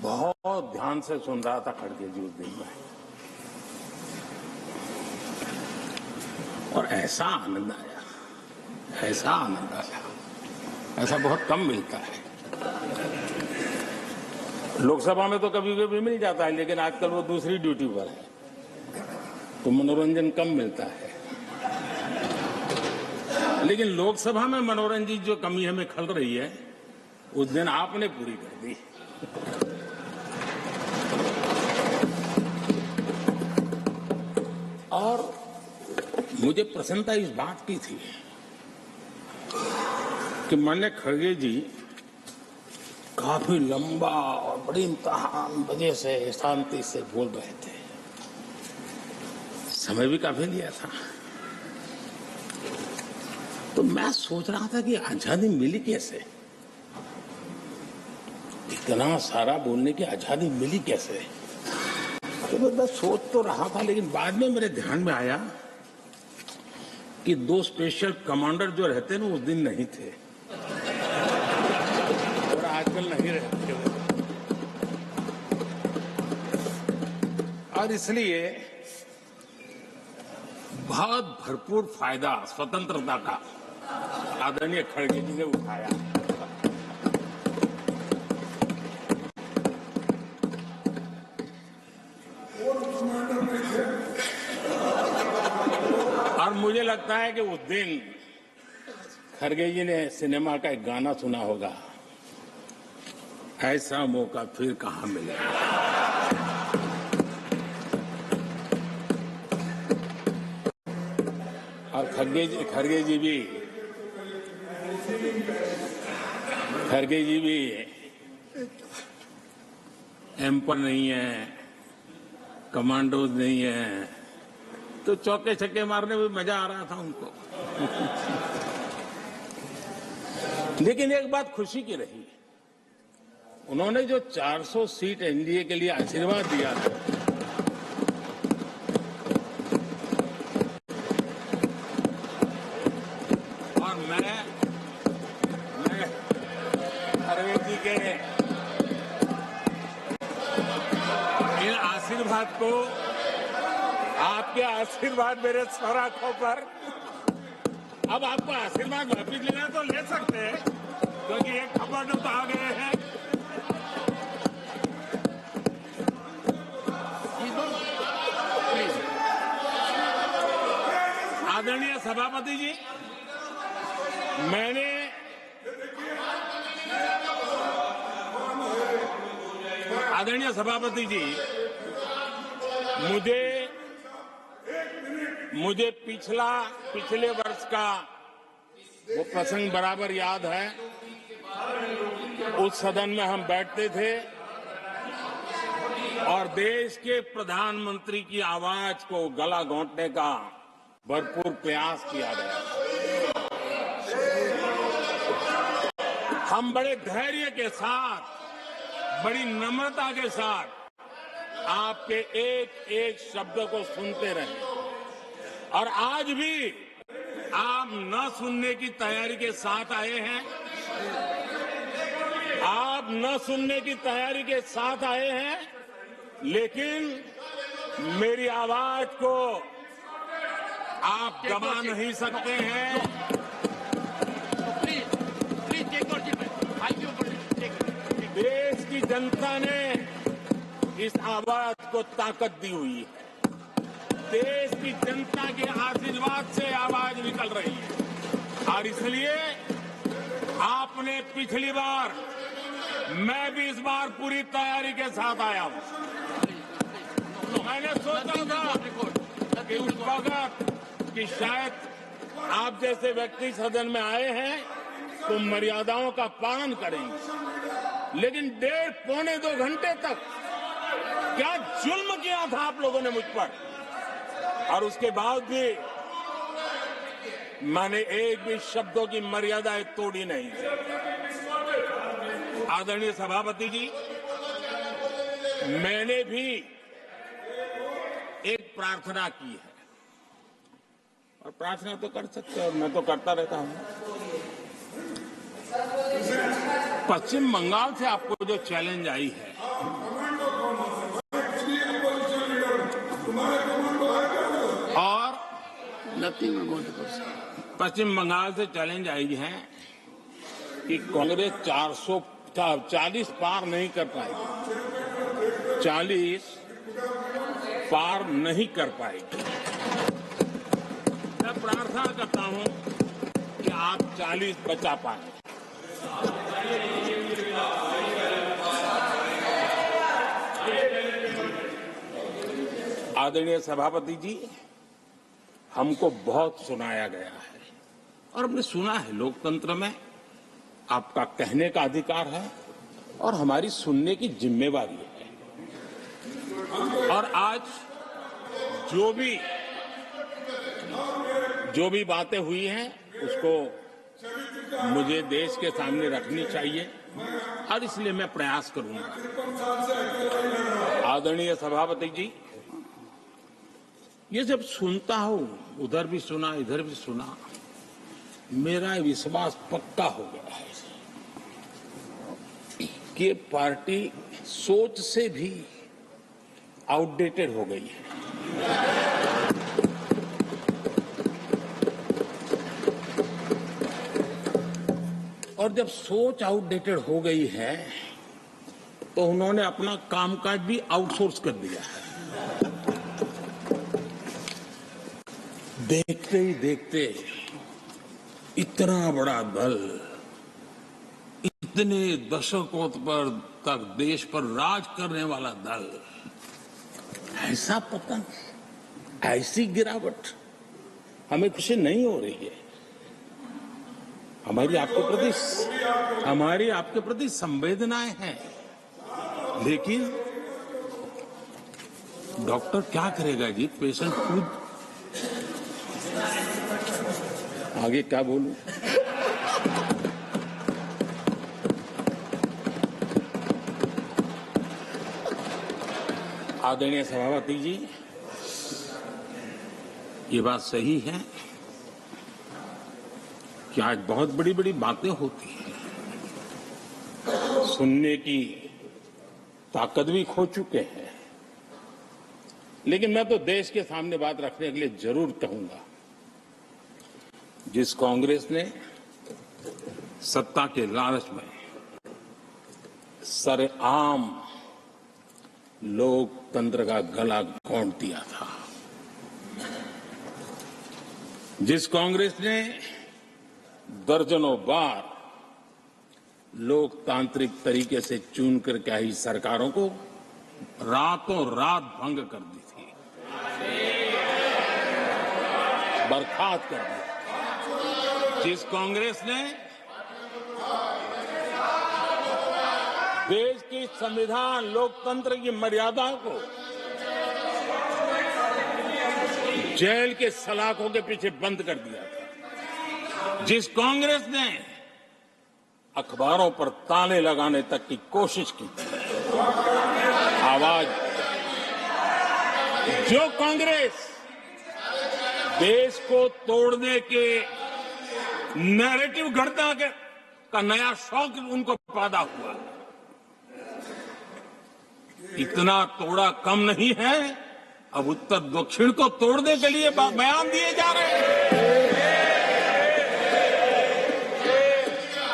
बहुत ध्यान से सुन रहा था खड़गे जी उस दिन में, और ऐसा आनंद आया, ऐसा बहुत कम मिलता है। लोकसभा में तो कभी कभी मिल जाता है, लेकिन आजकल वो दूसरी ड्यूटी पर है, तो मनोरंजन कम मिलता है। लेकिन लोकसभा में मनोरंजन की जो कमी हमें खल रही है, उस दिन आपने पूरी कर दी। और मुझे प्रसन्नता इस बात की थी कि मैंने खड़गे जी काफी लंबा और बड़ी इम्तिहान वजह से शांति से बोल रहे थे, समय भी काफी लिया था। तो मैं सोच रहा था कि आजादी मिली कैसे, इतना सारा बोलने की आजादी मिली कैसे। तो मैं सोच तो रहा था, लेकिन बाद में मेरे ध्यान में आया कि दो स्पेशल कमांडर जो रहते ना उस दिन नहीं थे, और आजकल नहीं रहते, और इसलिए बहुत भरपूर फायदा स्वतंत्रता का आदरणीय खड़गे जी ने उठाया। और मुझे लगता है कि उस दिन खड़गे जी ने सिनेमा का एक गाना सुना होगा, ऐसा मौका फिर कहां मिलेगा। और खड़गे जी भी एम्पर नहीं है, कमांडोज नहीं है, तो चौके छक्के मारने में मजा आ रहा था उनको। लेकिन एक बात खुशी की रही, उन्होंने जो 400 सीट एनडीए के लिए आशीर्वाद दिया था, और मैं खड़गे जी के इन आशीर्वाद को, आपके आशीर्वाद मेरे सर आंखों पर, अब आपको आशीर्वाद वापिस लेना तो ले सकते हैं, क्योंकि एक खबर तो आ गए हैं। आदरणीय सभापति जी, मुझे पिछले वर्ष का वो प्रसंग बराबर याद है। उस सदन में हम बैठते थे और देश के प्रधानमंत्री की आवाज को गला घोंटने का भरपूर प्रयास किया गया। हम बड़े धैर्य के साथ, बड़ी नम्रता के साथ आपके एक एक शब्द को सुनते रहे, और आज भी आप न सुनने की तैयारी के साथ आए हैं, आप न सुनने की तैयारी के साथ आए हैं, लेकिन मेरी आवाज को आप दबा नहीं सकते हैं। देश की जनता ने इस आवाज को ताकत दी हुई है, देश की जनता के आशीर्वाद से आवाज निकल रही है, और इसलिए आपने पिछली बार, मैं भी इस बार पूरी तैयारी के साथ आया हूं। मैंने सोचा था कि उस वक्त कि शायद आप जैसे व्यक्ति सदन में आए हैं तो मर्यादाओं का पालन करेंगे, लेकिन 1.5-2 घंटे तक क्या जुल्म किया था आप लोगों ने मुझ पर, और उसके बाद भी मैंने एक भी शब्दों की मर्यादाएं तोड़ी नहीं। आदरणीय सभापति जी, मैंने भी एक प्रार्थना की है, और प्रार्थना तो कर सकते हैं, और मैं तो करता रहता हूं। पश्चिम बंगाल से आपको जो चैलेंज आई है, Nothing I'm going to go say. पश्चिम बंगाल से चैलेंज आई है कि कांग्रेस 440 पार नहीं कर पाएगी, 40 पार नहीं कर पाएगी। मैं प्रार्थना करता हूं कि आप 40 बचा पाए। आदरणीय सभापति जी, हमको बहुत सुनाया गया है और हमने सुना है। लोकतंत्र में आपका कहने का अधिकार है और हमारी सुनने की जिम्मेवारी है। और आज जो भी बातें हुई हैं उसको मुझे देश के सामने रखनी चाहिए और इसलिए मैं प्रयास करूंगा। आदरणीय सभापति जी, ये जब सुनता हूं, उधर भी सुना इधर भी सुना, मेरा विश्वास पक्का हो गया है कि पार्टी सोच से भी आउटडेटेड हो गई है। और जब सोच आउटडेटेड हो गई है तो उन्होंने अपना कामकाज भी आउटसोर्स कर दिया है। देखते ही देखते इतना बड़ा दल, इतने दशकों पर तक देश पर राज करने वाला दल, ऐसा पतन, ऐसी गिरावट, हमें खुशी नहीं हो रही है। हमारी आपके प्रति संवेदनाएं हैं, लेकिन डॉक्टर क्या करेगा जी? पेशेंट खुद आगे क्या बोलूं? आदरणीय सभापति जी, ये बात सही है कि आज बहुत बड़ी बड़ी बातें होती हैं, सुनने की ताकत भी खो चुके हैं। लेकिन मैं तो देश के सामने बात रखने के लिए जरूर कहूंगा, जिस कांग्रेस ने सत्ता के लालच में सरेआम लोकतंत्र का गला घोंट दिया था, जिस कांग्रेस ने दर्जनों बार लोकतांत्रिक तरीके से चुन करके आई सरकारों को रातों रात भंग कर दी थी, बर्खास्त कर दी, जिस कांग्रेस ने देश की संविधान लोकतंत्र की मर्यादा को जेल के सलाखों के पीछे बंद कर दिया था, जिस कांग्रेस ने अखबारों पर ताले लगाने तक की कोशिश की थी, आवाज, जो कांग्रेस देश को तोड़ने के नैरेटिव घड़ता का नया शौक उनको पैदा हुआ, इतना तोड़ा कम नहीं है, अब उत्तर दक्षिण को तोड़ने के लिए बयान दिए जा रहे हैं।